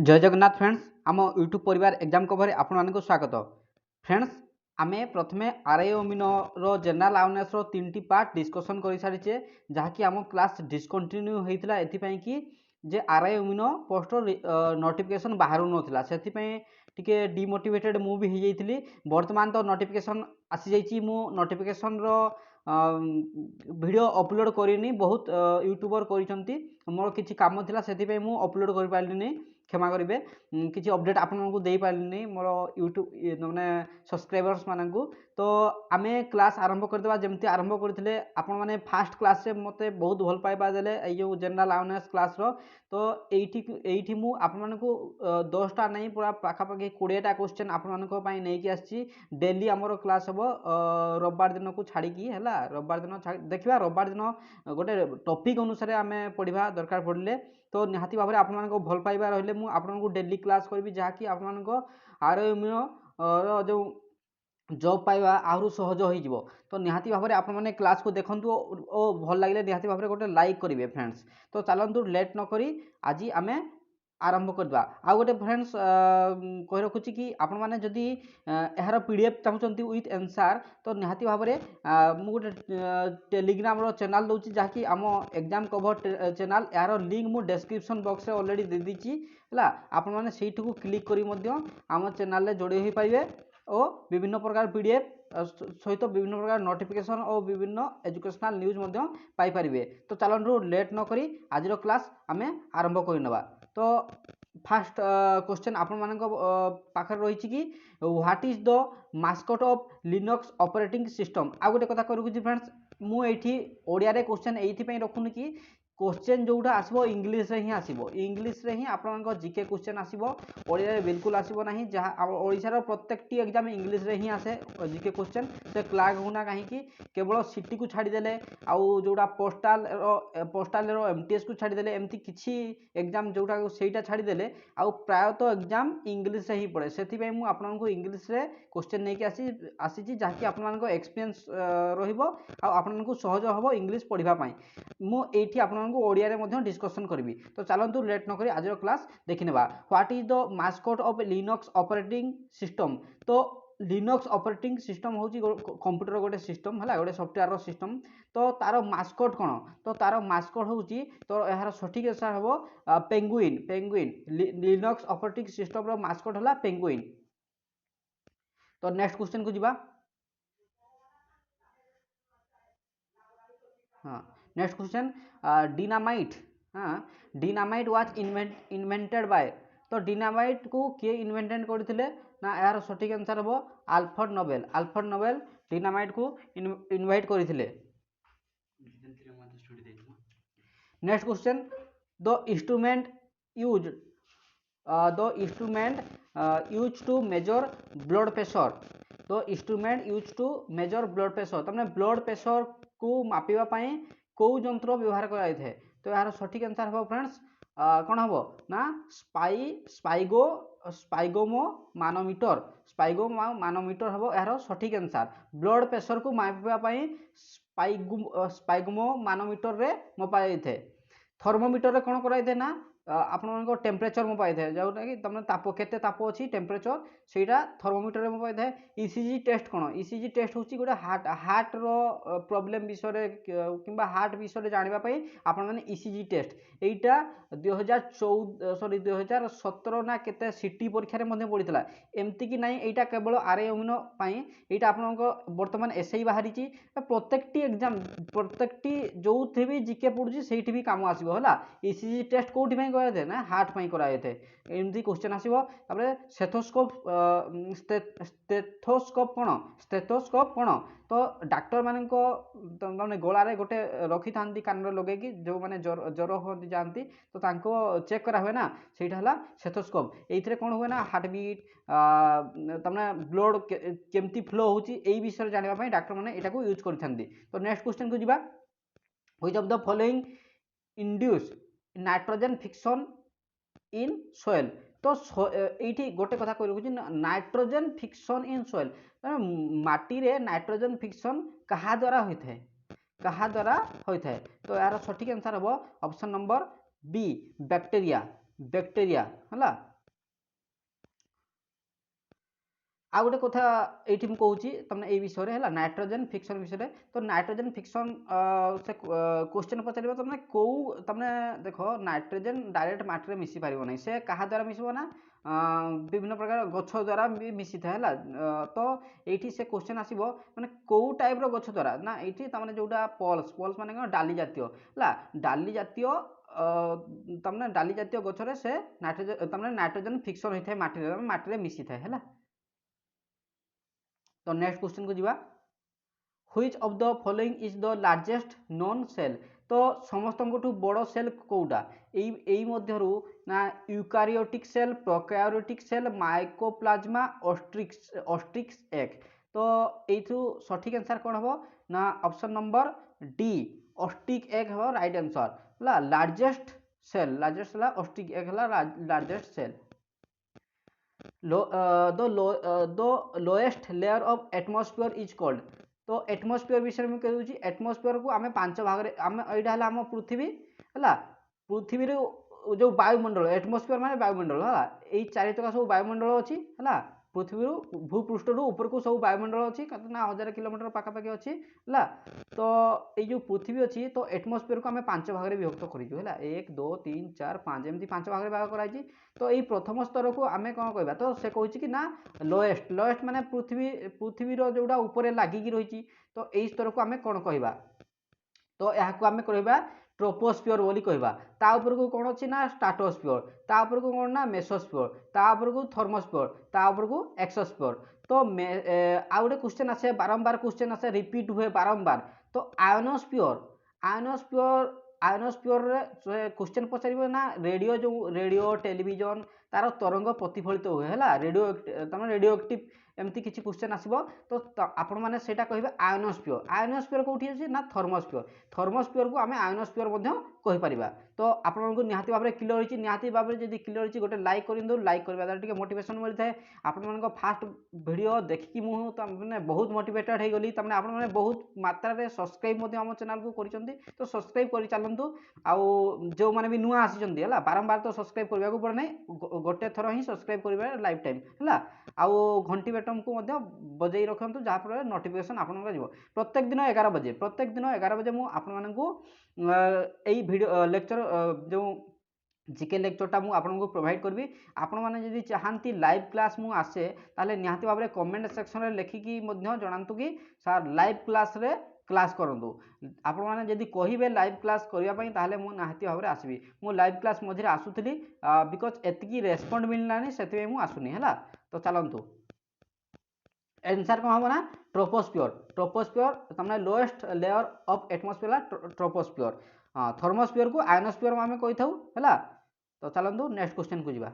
जय जगन्नाथ फ्रेंड्स आम यूट्यूब परिवार एग्जाम कवर आपण मानक स्वागत। फ्रेंड्स आमे प्रथमे आरआई अमीनर जनरल अवेयरनेस रो 3टी पार्ट डिस्कशन कर सारीचे जहाँकि आम क्लास डिस्कंटिन्यू होता एथिपाई कि जे आरआई अमीन पोस्ट नोटिफिकेशन बाहर नाला से टिके डिमोटिवेटेड मु भी हो जाइली। वर्तमान तो नोटिफिकेशन आसी जाइए मु नोटिफिकेशन रो वीडियो अपलोड करनी बहुत यूट्यूबर करिसेंती मोर किछि काम थिला सेति मु अपलोड कर पारलिनी क्षमा करेंगे किसी अपडेट आपको दे पारे मोर यूट्यूब मैंने सब्सक्राइबर्स मानू। तो आम क्लास आरंभ करदे जमती आरंभ करते आपण मैंने फास्ट क्लास रे मते बहुत भल पाइबा देले जो जनरल अवेयरनेस क्लास रो। तो एठी मु आपण को 10टा नहीं पूरा पाखापाखि 20टा क्वेश्चन आपण नहीं आसी डेली आमर क्लास हम रविवार दिन को छाड़ी है रविवार दिन देखा रविवार दिन गोटे टॉपिक अनुसार आम पढ़ा दरकार पड़े तो निहाती भाव में आपको भल पाइबा रही मुझे डेली क्लास करी जहाँकि आपको आरओएम जो जॉब पाइबा आहरु सहज हो। तो निहाती भाव में आपने क्लास को देखूँ और भल लगे निहाती भाव में गोटे लाइक करेंगे फ्रेंड्स। तो चलतु लेट नक आज आम आरंभ करवा आ गोटे फ्रेंड्स कही रखुची कि आपण मैंने जदि यार पीडीएफ चाहते विथ आंसर तो निहाती भाव में मुझे टेलीग्राम चैनल दूसरी जहाँकि आम एग्जाम कवर चैनल यार लिंक मुझे डिस्क्रिप्शन बॉक्स रे ऑलरेडी दे दीची है आपण मैंने से क्लिक करी आम चैनल रे जोड़े हो पाइबे और विभिन्न प्रकार पीडीएफ सहित विभिन्न प्रकार नोटिफिकेशन और विभिन्न एजुकेशनल न्यूज पाइपर। तो चलू लेट नक आज क्लास आम आरंभ करनवा। तो फास्ट क्वेश्चन आपण मान पाखर रही कि what is the mascot of Linux operating system. आ गोटे कथा करूँ फ्रेंड्स मुझे ओडिया रे क्वेश्चन एइथि रखुनी कि क्वेश्चन जोटा आसबो इंग्लिश रे ही आसबो इंग्लिश रे ही आपन जीके क्वेश्चन आसबो ओडिया रे बिल्कुल आसबो नाही जहाँ ओडिशार प्रत्येकटी एग्जाम इंग्लिश रे ही आसे जीके क्वेश्चन से क्लाग होना कहीं केवल सिटी को छाड़देले आउ जोटा पोस्टाल एमटीएस को छाड़देले एमती किछि एग्जाम जोटा सेटा छाड़देले आउ प्रायतः एग्जाम इंग्लिश रे ही पड़े से मुझे आपको इंग्लिश रे क्वेश्चन नहीं आसी जहाँकि आपन एक्सपीरियंस रहिबो आउ आपन सहज हम इंग्लिश पढ़ापी मुझे आपन ओडिया रे मध्य डिस्कशन करी। तो चलतु लेट नक आज क्लास देखने what is the mascot of Linux operating system. तो लिनक्स ऑपरेटिंग सिस्टम हूँ कंप्यूटर गोटे सिस्टम है गोटे सॉफ्टवेयर सिस्टम। तो तार मास्कट कौन तो तार मास्कट हूँ तो यार सठिक आंसर हम penguin penguin Linux operating system रो मास्कट है पेंगुइन। तो नेक्स्ट क्वेश्चन को जीवा। हाँ नेक्स्ट क्वेश्चन डिनामाइट। हाँ डिनामाइट वाज इन्वेंटेड बाय। तो डिनामाइट को किए इन्वेंटेड करते ना यार सठिक आंसर हम Alfred Nobel. Alfred Nobel dynamite को इन्वाइट करते। Next question the instrument use to measure blood pressure. तो instrument use to measure blood pressure तमने ब्लड प्रेशर को मापिबा पई को यंत्र व्यवहार कराई थे। तो यार सठिक आंसर हम फ्रेंड्स कौन हम ना स्पाइगोमो मानोमीटर मानोमीटर हम यार सठिक आंसर ब्लड प्रेशर को मापिबा पई स्पाइगोमो मानोमीटर रे मपा जाई थे। थर्मोमीटर रे कौन कराई थे ना आपण टेम्परेचर मपाई थे जोटा कि तुम ताप केते ताप अच्छी टेम्परेचर सेटा थर्मोमीटर मपाई थे। ईसीजी टेस्ट कौन ईसीजी टेस्ट हूँ गोटे हार्ट रो प्रॉब्लम विषय कि हार्ट विषय जानापी आपण मैंने ईसीजी टेस्ट यहीटा 2017 ना केते सिटी परीक्षा में पड़ता एमती कि नहीं यहाँ केवल आरआई अमीन यहाँ आप बर्तमान एसआई बाहरी प्रत्येकटी एग्जाम प्रत्येकटी जो भी जीके पड़ू से भी कम आसो है। ईसीजी टेस्ट कौटी कराए ना हार्ट पाई कराए थे एमती क्वेश्चन आसो। स्टेथोस्कोप कौन तो डाक्टर मान गलार गोटे रखी था कान लगे जो मैंने ज्वर हो जाती तो चेक करा हुए ना सेटा स्टेथोस्कोप ये कौन हुए ना हार्ट बीट तमने ब्लड केमती फ्लो होची विषय जानापी डाक्टर मैंने यहाँ यूज करते। तो नेक्स्ट क्वेश्चन को जीवा which of the following induce nitrogen fiction in soil. तो ये गोटे कथा कह रखुच्छी नाइट्रोजन फिक्शन इन सोइल माटी रे नाइट्रोजन फिक्शन कहा द्वारा होता है। तो यार सठिक आंसर हम ऑप्शन नंबर बी बैक्टीरिया है। आ गोटे कथा ये कहूँ तुमने ये विषय है नाइट्रोजन फिक्शन विषय। तो नाइट्रोजन फिक्शन से क्वेश्चन पचार तुमने कौ तुमने देख नाइट्रोजन डायरेक्ट माटी में मिसी पार ना से क्या द्वारा मिसब ना विभिन्न प्रकार गछ द्वारा भी मिसी था है। तो ये से क्वेश्चन आसो मैंने कौ टाइप गछ द्वारा ना ये तमें जोटा पल्स पल्स माने कौन डाली जातीय है डाली जातीय तमने डाली जातीय गचरे से नाइट्रोजन तमने नाइट्रोजन फिक्शन होता है माटी मिसी था है। तो नेक्स्ट क्वेश्चन को जीवा which of the following is the largest known cell. तो समस्त बड़ सेल कौटा यही मध्यरु ना eukaryotic cell prokaryotic cell mycoplasma ostrich's egg. तो यू सठिक आंसर कौन हम ना option number D ostrich egg हम राइट आंसर है। लार्जेस्ट सेल ऑस्ट्रिक एग है largest cell. the lowest layer of atmosphere is called। तो एटमोस्फियर विषय में कहूँ एटमोस्फियर को आम पांच भाग यहाँ आम पृथ्वी है पृथ्वी जो वायुमंडल एटमोस्फियर माने वायुमंडल है यही चारितका सब वायुमंडल अच्छी है पृथ्वी भूपृष्ठ ऊपर को सब वायुमंडल अच्छी ना 1000 किलोमीटर पाखापाखि अच्छी है। तो ये जो पृथ्वी अच्छी तो एटमोस्फियर को आम पांच भाग में विभक्त करूँ है 1 2 3 4 5 एमती पांच भाग में भाग कराई। तो ये प्रथम स्तर को आम कौन कह तो से कहूँ कि ना लोएस्ट लोएस्ट माने पृथ्वी जोड़ा ऊपर लगिकी रही तो यही स्तर को आम कौन कह तो यहाँ को आम कह ट्रोपोस्फियर बोली कहवा ता ऊपर को कौन अच्छी ना स्ट्राटोस्फियर ता ऊपर को कौन ना मेसोस्फियर ता ऊपर को थर्मोस्फियर ता ऊपर को एक्सोस्फियर। तो आ गोटे क्वेश्चन आसे बारंबार क्वेश्चन आसे रिपीट हुए बारंबार तो आयोनोस्फियर क्वेश्चन पचार ना रेडियो जो रेडियो टेलीविजन तार तरंग प्रतिफलित हुए है रेडियो एक्टिव एमती किसी क्वेश्चन आसो तो आपण मैंने कहे आयोनोस्फियर आयोनोस्फियर कौटी अच्छे ना थर्मोस्फियर को आम आयोनोस्फियर कहीपर। तो आपको निहाती भाव में क्लियर होती निहाती भाव में जब क्लियर होती गोटे लाइक कर लाइक करवा द्वारा टी मोटिवेशन मिलता है। आपण फास्ट वीडियो देखिकी मुझे बहुत मोटिवेटेड हो गली तमें आप बहुत मात्रा रे सब्सक्राइब आम चैनल को करिसेंती तो सब्सक्राइब कर चलतु आउ जो मैंने भी नुआ आसी बारंबार तो सब्सक्राइब करने को पड़े ना गोटे थर ही सब्सक्राइब कर लाइफ टाइम है आउ घंटी बटन को बजाई रखु जहाँफल नोटिफिकेशन आपन प्रत्येक दिन 11 बजे मुझे वीडियो लेक्चर जो जीके लेक्चरटा मुझे आपको प्रोवाइड करी आपण मैंने जब चाहती लाइव क्लास मु आसे ताले निहाती भाव में कमेंट सेक्शन में लिखिकी जनातु कि सार लाइव क्लास रे क्लास करूँ आपण मैंने जब कहे लाइव क्लास करने ताले मु निहाती भाव में आसबि मु लाइव क्लास मझे आसुली बिकज एतिकी रेस्पॉन्ड मिलना से मुझे आसुनी है। तो चलतु आंसर कौन हम ना ट्रोपोस्फियर तमने lowest layer of atmosphere troposphere thermosphere को आयोनोस्फियर आम कही था है। तो चलतु नेक्स्ट क्वेश्चन को जीवा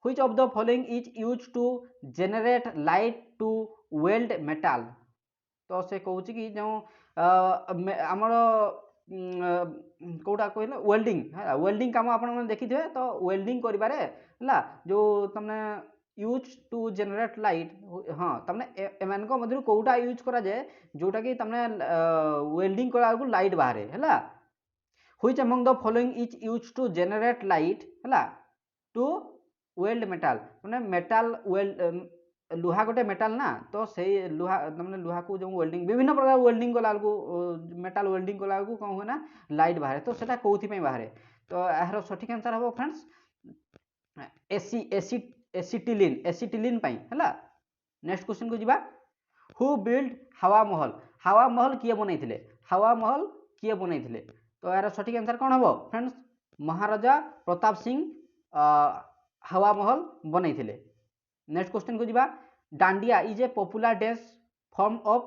which of the following is use to generate light to weld metal. तो से कहूँ कि जो आमर कौटा कहले वेल्डिंग है वेल्डिंग काम आप देखी थे तो वेल्डिंग करें जो तमने यूज टू जेनरेट लाइट हाँ तमने एम कौटा यूज करा जाए जोटा कि तमने वेल्डिंग करा लाइट बाहर है which among the following is use to generate light है टू वेल्ड मेटाल मैंने मेटाल वेल्ड लुहा गोटे मेटाल ना तो से लुहा तमने लुहा को जो वेल्डिंग विभिन्न प्रकार वेल्डिंग कला मेटाल वेल्डिंग कला कौन हुए ना लाइट बाहर तो सेटा कौथि बाहर। तो यार सठिक आंसर हम फ्रेंड्स एसीटिलीन है। नेक्स्ट क्वेश्चन को जीवा हु बिल्ड हावा महल किए बनई तो यार सठिक आंसर कौन हम फ्रेंड्स महाराजा प्रताप सिंह हावा महल बनई। नेक्स्ट क्वेश्चन को जीवा dandiya is a popular dance form of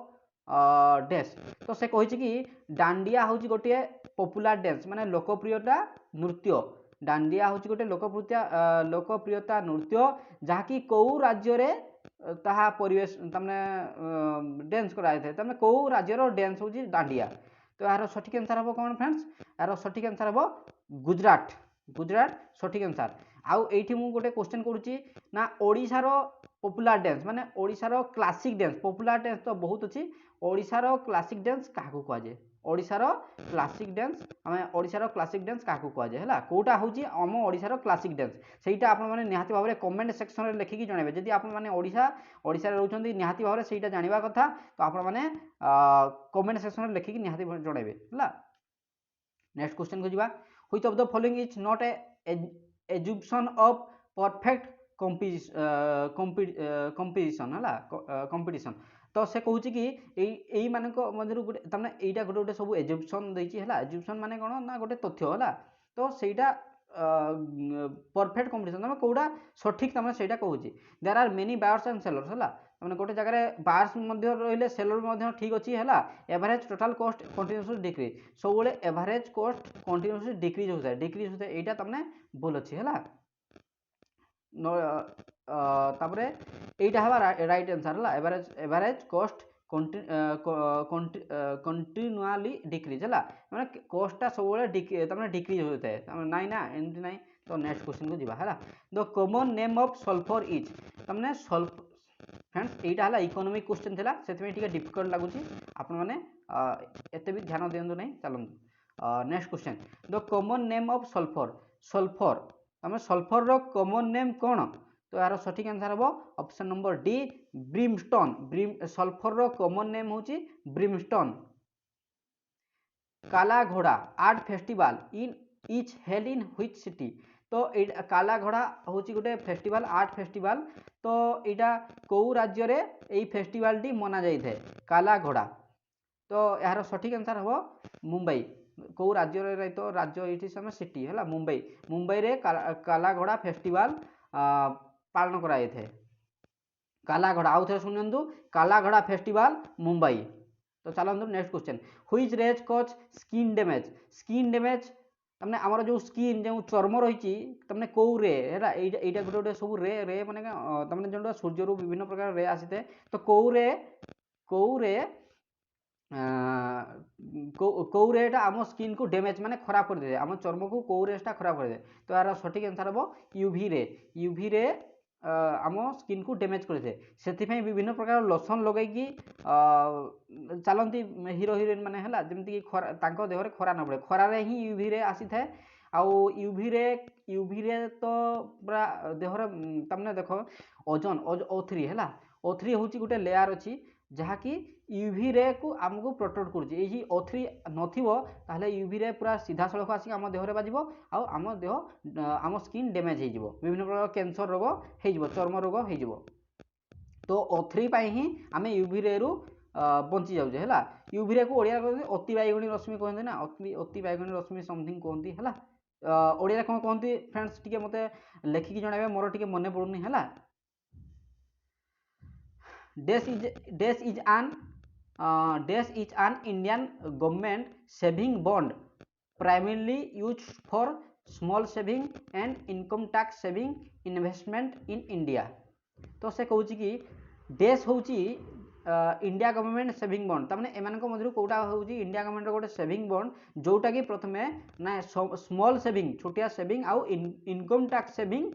dash. तो से कही कि डांडिया हूँ गोटे पॉपुलर डांस माने लोकप्रियता नृत्य डांडिया हूँ गोटे लोकप्रियता नृत्य जहाँकि कौ राज्य रे ताहा परिवेश तमने डांस कराए तमने कौ राज्यर डांस हूँ डांडिया। तो यार सठिक आंसर हम कौन फ्रेंड्स यार सठिक आंसर हम गुजरात सठिक आंसर। आउ एठी मु गोटे क्वेश्चन करूची ना ओडिशार पॉपुलर डांस माने ओडिशार क्लासिक डांस पॉपुलर डांस तो बहुत अच्छी ओडिशार क्लासिक डांस क्या कह जाए ओडिशार क्लासिक डांस आम ओडिशार क्लासिक डांस क्या कहुए है कौटा हूँ आम ओडिशार क्लासिक डांस सहीटा आपने निहाती भाव में कमेंट सेक्शन में लिखिकी जनइबे जदि आपने ओडिशा रोचंती निहाती भाव में सहीटा जाना कथा तो आपने कमेंट सेक्शन में लिखिकी निहाती जनइबे है। नेक्स्ट क्वेश्चन को जीवा which of the following is not a assumption of perfect competition है कंपटीशन तो से कहूँ कि यही मान मध्य गोटे तमें यहाँ गोटे गोटे सब एजुप्शन देती है एजुप्शन माने कौन ना गोटे तथ्य है तो सहीटा परफेक्ट कंपटीशन तुम कौटा सठिक तुम से कहूँ there are many buyers and sellers है मैंने गोटे जगह बायर्स रही सेलर ठीक अच्छी है average total cost continuously decrease सब एवरेज कॉस्ट कंटिन्यूअसली डिक्रीज होता है यहाँ तुमने भूल अच्छी है तापरे एटा हवा राइट आंसर है एवरेज कॉस्ट कंटिन्यूअली डिक्रीज है मैंने कॉस्टा सब तमें डिक्रीज होता है नाई ना एमती ना तो नेक्स्ट क्वेश्चन को जीवा है the common name of sulphur is तमने फ्रेंड्स यहाँ है इकोनॉमिक क्वेश्चन थिला से डिफिकल्ट लगुच आपण मैंने एते भी ध्यान दिंतु नहीं चलतु next question the common name of sulphur sulphur तमें सल्फर रो कॉमन नेम कौन तो यार सठिक आंसर हम option number D brimstone sulphur रो कॉमन नेम होची brimstone Kala Ghoda art festival in each held in which city तो काला घोड़ा हूँ गोटे फेस्टिवल आर्ट फेस्टिवल तो यहाँ कौ राज्य रे यही फेस्टिवल टी मना जाए काला घोड़ा तो यार सठिक आंसर हम मुंबई कौ राज्य तो राज्य ये समय सिटी है मुंबई मुंबई रे काला घोड़ा फेस्टिवल पालन कराई थे काला घोड़ा आउ थे शुणु काला घोड़ा फेस्टिवल मुंबई तो चलतु नेक्स्ट क्वेश्चन व्हिच रेज कज स्किन डैमेज तमने आमर जो स्किन जो चर्म रही तमने कौ रे है यहाँ गोटे गोटे सब रे मैंने तमने जो सूर्य रू विभिन्न प्रकार रे आसी थे तो कौ रे कौरेटा आम स्किन को डैमेज माने खराब कर दे आम चर्म को कौरेटा खराब कर दे तो यार सठिक आंसर हम यूवी रे आम स्किन को डैमेज कर दे से विभिन्न प्रकार लोशन लगेगी चलती हीरो हिरोइन मैंने है जमीक देह खरा न पड़े खरारे ही यूवी रे आसी थाए आउ यूवी रे तो पूरा देह तमने देख ओजन O3 है O3 हूँ गोटे लेयार अच्छी जहाँकि यूवी रे को आमको प्रोटेक्ट करुँची O3 नथिबो ताहले यूवी रे पूरा सीधा सड़क आसिक आम देहरे बाजिबो आम देह आम स्किन डैमेज हो विभिन्न प्रकार कैंसर रोग हो चर्म रोग हो तो O3 पाई ही आम यूवी रे रु बंची जाऊे है यूवी रे को ओडिया अति बैगुणी रश्मि कहते ना अति बैगुणी रश्मि समथिंग कहती है ओडिया कौन कहती फ्रेंड्स टी मत लेखिकी जन मोर टी मन पड़ूनी है dash is an Indian government saving bond primarily used for small saving and income tax saving investment in India तो से कहूँ कि डैश हूँ इंडिया गवर्नमेंट सेविंग बॉन्ड तमाने एमानक मध्य कौटा हूँ इंडिया गवर्नमेंट गोटे सेविंग बॉन्ड जोटा कि प्रथम ना स्मॉल सेविंग छोटिया सेविंग आउ इनकम टैक्स सेविंग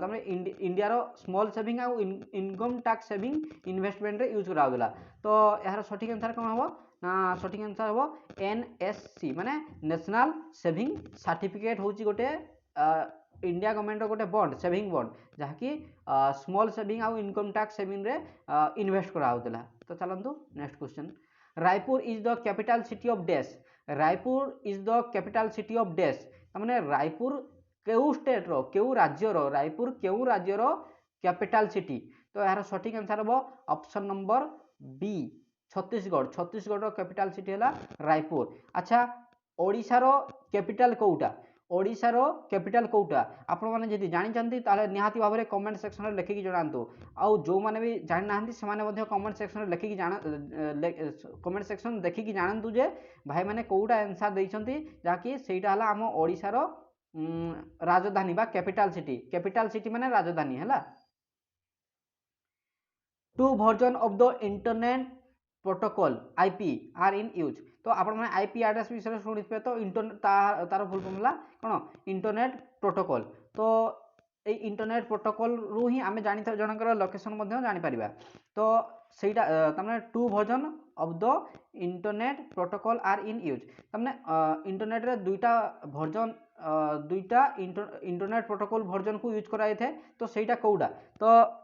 तमें इंडिया स्मॉल सेविंग आउ इनकम टैक्स सेविंग इन्वेस्टमेंट रे यूज कराउला तो यार सठिक आंसर कौन हम ना सठिक आंसर हम NSC माने नेशनल सेविंग सर्टिफिकेट हूँ गोटे इंडिया गवर्नमेंट गोटे बॉन्ड सेविंग बॉन्ड जहाँकि स्मॉल सेविंग आउ इनकम टैक्स सेविंग रे इन्वेस्ट कराउला तो चलतु next question Raipur is the capital city of dash Raipur is the capital city of dash तमाने रायपुर केउ स्टेट रो केउ राज्य रो रायपुर केउ राज्य रो कैपिटल सिटी तो यार सठिक आंसर हम ऑप्शन नंबर बी छत्तीसगढ़ रो कैपिटल सिटी है रायपुर अच्छा ओडिशा रो कैपिटल कौटा ओडिशा रो कैपिटल कौटा आपण मैंने जदि जानी ताले निहाती भाव में कमेंट सेक्शन में लिखिकी जनातु आउ जो मैंने भी जानी ना से कमेंट सेक्शन में लिखिकी कमेंट सेक्शन देखिकी जानतु जे भाई मैंने कौटा आंसर देइछंती जाकि सेटा हला आम ओडिशा रो राजधानी बा कैपिटल सिटी माने राजधानी है two version of the internet protocol IP are in use तो आपण माने IP एड्रेस विषय शुणिथे तो इंटरनेट तार फुल फॉर्म कौन इंटरनेट प्रोटोकॉल तो এই ইন্ଟরনেট প্ରୋଟୋକଲ୍ ରୁ ହିଁ ଆମେ ଜାଣିଥାଉ ଜଣଙ୍କର ଲୋକେସନ୍ ମଧ୍ୟ ଜାଣିପାରିବା। ତ ସେଇଟା ତାମାନେ two version of the internet protocol are in use. ତାମାନେ ଇଣ୍ଟରନେଟ୍ରେ ଦୁଇଟା ଭର୍ଜନ୍ ଦୁଇଟା ଇଣ୍ଟରନେଟ୍ ପ୍ରୋଟୋକଲ୍ ଭର୍ଜନ୍କୁ ୟୁଜ୍ କରାଯାଇଥାଏ। ତ ସେଇଟା କେଉଁଟା? ତ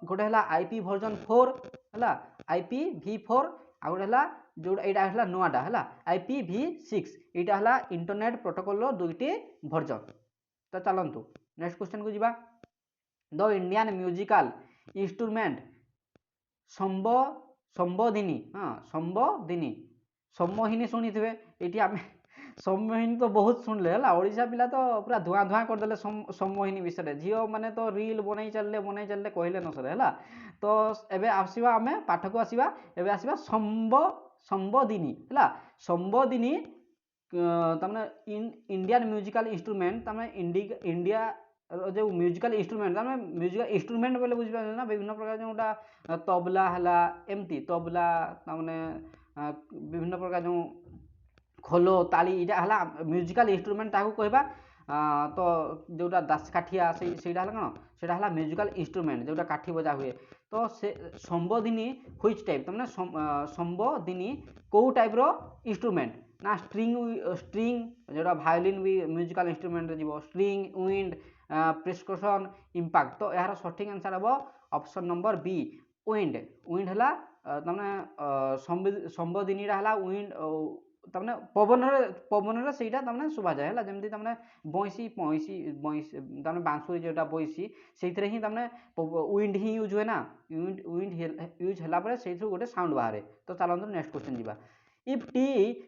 ଗୋଟେ ହେଲା IP ଭର୍ଜନ୍ 4 ହେଲା, IPv4, ଆଉ ଗୋଟେ ହେଲା ଯୋଉଟା ଏଇଟା ହେଲା ନୂଆଟା ହେଲା IPv6। ଏଇଟା ହେଲା ଇଣ୍ଟରନେଟ୍ ପ୍ରୋଟୋକଲ୍ର ଦୁଇଟି ଭର୍ଜନ୍। ତ ଚାଲନ୍ତୁ ନେକ୍ସଟ କ୍ୱେଶ୍ଚନକୁ ଯିବା। ଦ ଇଣ୍ଡିଆନ୍ ମ୍ୟୁଜିକାଲ ଇନ୍ଷ୍ଟ୍ରୁମେଣ୍ଟ ସମ୍ବୋଧିନୀ, ହଁ ସମ୍ବୋଧିନୀ, ସମ୍ମୋହିନୀ ଶୁଣିଥିବେ। ଏଇଠି ଆମେ ସମ୍ମୋହିନୀ ତ ବହୁତ ଶୁଣିଲେ ହେଲା, ଓଡ଼ିଶା ପିଲା ତ ପୁରା ଧୂଆଁ ଧୂଆଁ କରିଦେଲେ ସମ୍ମୋହିନୀ ବିଷୟରେ। ଝିଅ ମାନେ ତ ରିଲ୍ ବନେଇ ଚାଲିଲେ କହିଲେ ନ ସରେ ହେଲା। ତ ଏବେ ଆସିବା ଆମେ ପାଠକୁ ଆସିବା। ଏବେ ଆସିବା ସମ୍ବୋଧିନୀ ହେଲା। ସମ୍ବୋଧିନୀ ତାମାନେ ଇଣ୍ଡିଆନ୍ ମ୍ୟୁଜିକାଲ ଇନ୍ଷ୍ଟ୍ରୁମେଣ୍ଟ, ତାମାନେ ଇଣ୍ଡିଆ जो म्यूजिकल इंस्ट्रूमेंट तार म्यूजिकल इंस्ट्रूमेंट बोले बुझिपारे ना, विभिन्न प्रकार जोटा तबला है एमती तबला ताने विभिन्न प्रकार जो खोलो ताली इटा है म्यूजिकल इंस्ट्रूमेंट ताकू कहबा। तो जोटा दासकाठिया सेटा है कौन, सेटा है म्यूजिकल इंस्ट्रूमेंट जोटा काठी बजा हुए। तो से संबोधिनी व्हिच टाइप, तमने संबोधिनी को टाइप रो इंस्ट्रूमेंट ना, स्ट्रिंग जोटा वायोलिन भी म्यूजिकल इंस्ट्रूमेंट रे जीवो, स्ट्रिंग, विंड, प्रेस्क्रिप्शन, इम्पैक्ट। तो यार सठिक आंसर हम option number B wind. Wind है संबोधिनी विंड, तमने पवन रे सेटा तमने सुबा जाय हला, जेमति तमने बंसी तमने बांसुरी जोटा बंसी सेइथरे ही तमने विंड ही यूज हुए ना, विंड यूज हला परे सेइथु गोटे साउंड बाहरे। तो चलंतु नेक्स्ट क्वेश्चन जीवा। If tea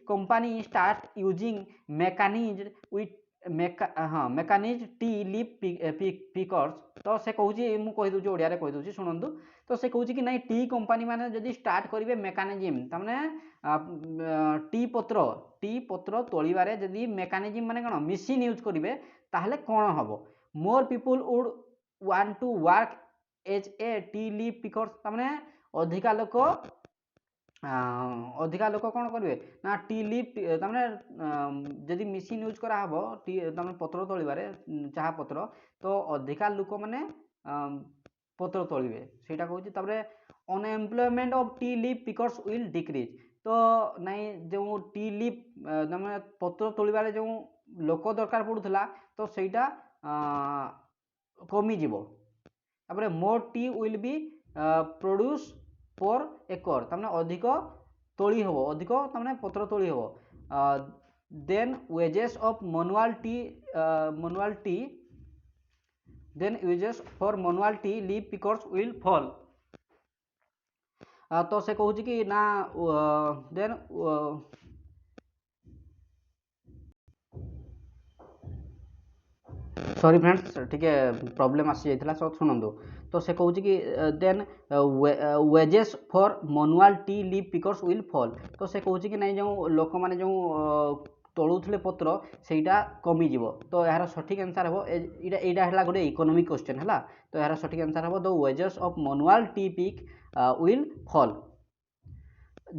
company start using mechanism with mechanise tea leaf pickers, तो से कहूँ मुझे कहीदे ओडिया कहीदे शुणु। तो से कहूँ कि नहीं टी कंपनी मैंने जदि स्टार्ट करेंगे मेकानिज्म, तमाने टी पत्र तोड़बारे जदि मेकानिज्म माने कौन मेसीन यूज करेंगे ताहले कौन हम, more people would want to work as a tea leaf pickers, तमाने अधिका लोक कौन करेंगे ना टी लिप तमाने जदि मेसीन यूज करा हबो टी तमाने पत्र तोड़बारे चाहा पत्र, तो अधिका लोक माने पत्र तोड़े सेटा कहूँ। तापर unemployment of T leaf pickers will decrease, तो नहीं जो टी लिप तमाने पत्र तोड़बारे जो लोक दरकार पड़ूला तो सेटा कमी जीवो। तापर more tea will be produce पर एकर, तमाने अधिक तोड़ी हबो, अधिक तमाने पत्र तोड़ी हबो। Then wages of manual tea then wages for manual tea leaf pickers will fall. तो से कहूँ कि ना देन सॉरी फ्रेंड्स टिके प्रॉब्लम आसी जाइथिला, सो सुनंदो। तो से कहूँ कि then wages for manual tea leaf pickers will fall, तो से कहूँ कि नहीं जो लोक माने जो तोड़ुले पत्र सेटा कमी जीवो। तो यार सठिक आंसर हम एटा है गोटे इकोनॉमिक क्वेश्चन है। तो यार सठिक आंसर हम the wages of manual tea pick will fall.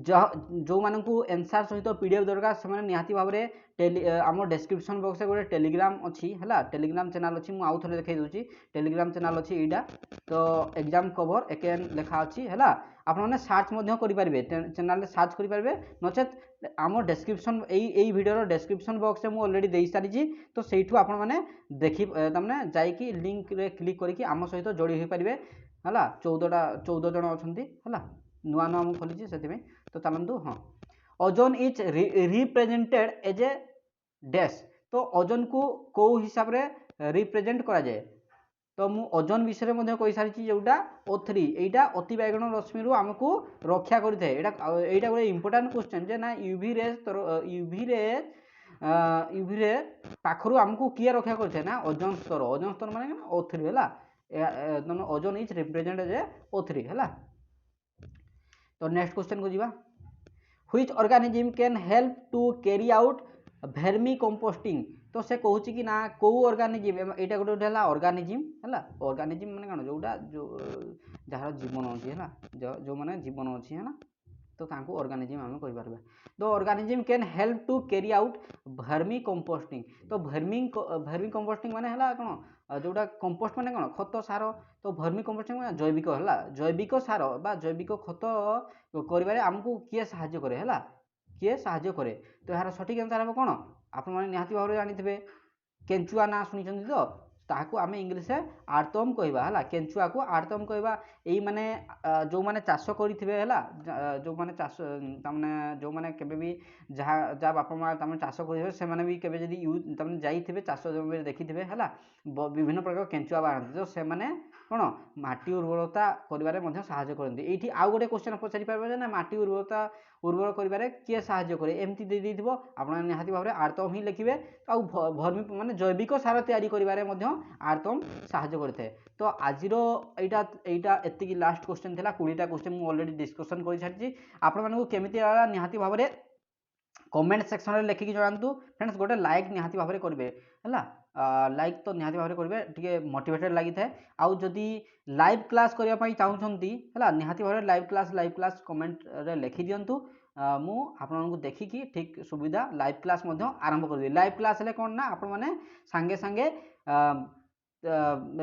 जो मानू आंसर सहित पीडीएफ दरकार से निहाती भाव में आम डिस्क्रिप्शन बॉक्स गोटे टेलीग्राम अच्छी है, टेलीग्राम चैनल अच्छी, मुझे आउ थे देखई दूसरी टेलीग्राम चैनल अच्छी यहाँ। तो एग्जाम कवर एकेन लेखा अच्छी है, आपने सर्च करेंगे चैनल सर्च करेंगे, नचेत आम डिस्क्रिप्शन यही वीडियो डिस्क्रिप्शन बॉक्स में ऑलरेडी दे सारी। तो सहीठू आपण मैंने देखी तमने जाइकी लिंक रे क्लिक करके आम सहित जोड़ी हो पारे है। 14 जन अच्छा है, नुआ नुआ मुझे खोली से। तो चलतु हाँ, ozone is represented as a dash, तो ओजोन को हिसाब रे रिप्रेजेंट करा जाए। तो मु ओजोन विषय में कही सारी जोटा O3 एटा अति बैगण रश्मि रु आमको रक्षा करें। एटा गोटे इंपोर्टेंट क्वेश्चन जे ना यूवी रे पाखरु आमको किए रक्षा करें ना ओजोन स्तर माने O3 है। Ozone is represented as a O3 है। तो नेक्स्ट क्वेश्चन को जीवा। Which organism can help to carry out vermicomposting, तो से कहूँ कि ना को ऑर्गेनिज्म एटा गोटे है ऑर्गेनिज्म है। ऑर्गेनिज्म माने कौन जोटा जो जार जीवन अच्छी है, जो माने जीवन अच्छी है ना, तो तांको ऑर्गेनिज्म आम कहि पारबा। The organism can help to carry out vermicomposting. तो वर्मी कंपोस्टिंग माने हला कोन जोटा कंपोस्ट माने कोन खत सार। तो वर्मी कंपोस्टिंग माने जैविक हला जैविक सार बा जैविक खत करिबारे हमकु किए सहाय्य करे हला किए सहाय्य करे। तो यार सठिक आंसर हम कोन आपण माने निहाती भाबरे जानिथिबे केंचुआ ना सुनिछन तो ताकू आम इंग्लीश आर्तम कहवा है केंचुआ को आर्तम कहवा। यही माने जो माने चाष करेंगे है जो माने चाष तमने जो माने केबे भी जहाँ जहाँ बापा माँ तमने चाष करेंगे से माने भी केबे जदी यूज तमने जाइथिबे चाष जमी देखिथिबे है विभिन्न प्रकार केंचुआ बाहर तो से माने कौन माटी उर्वरता करिबारे मध्य सहायता करते। ये आउ गोटे क्वेश्चन पचारि पारबे ना माटी उर्वरता उर्वर करिबारे किए सहायता करे एमती दे देथिबो आपण निहाती भाबरे आर्तम ही लिखिबे। आउ भर्मी माने जैविक सार तैयारी करिबारे मध्य आर्तम सहायता करते। तो आजिर एटा एतिकी लास्ट क्वेश्चन थिला 20टा क्वेश्चन मु ऑलरेडी डिस्कशन कर सारिछि। आपण मानकु केमिति लागला निहाती भाबरे कमेंट सेक्शन रे लिखिकी जणांतु। फ्रेंड्स गोटे लाइक निहाती भाबरे करिवे हला लाइक तो निहाती भाबरे करिवे टिके मोटिवेटेड लागि थाए। आउ जदी लाइव क्लास करिया पई चाहुछंती हला निहाती भाबरे लाइव क्लास कमेंट रे लिखि दियंतु। मु आपनको देखिकी ठीक सुविधा लाइव क्लास मध्य आरंभ कर देबी। लाइव क्लास हेले कोन ना आपण माने संगे संगे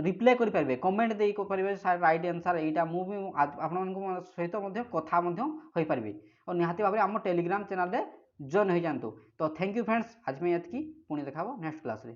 रिप्लाई करि पारबे कमेंट देई को पारबे राइट आंसर एटा मु भी आपण सहित मध्य कथा मध्य होई पारबे। और निहाती भाबरे हम टेलीग्राम चैनल रे जॉइन हो जांतु। तो थैंक यू फ्रेंड्स आज में एतकी पुणी देखाबो नेक्स्ट क्लास रे।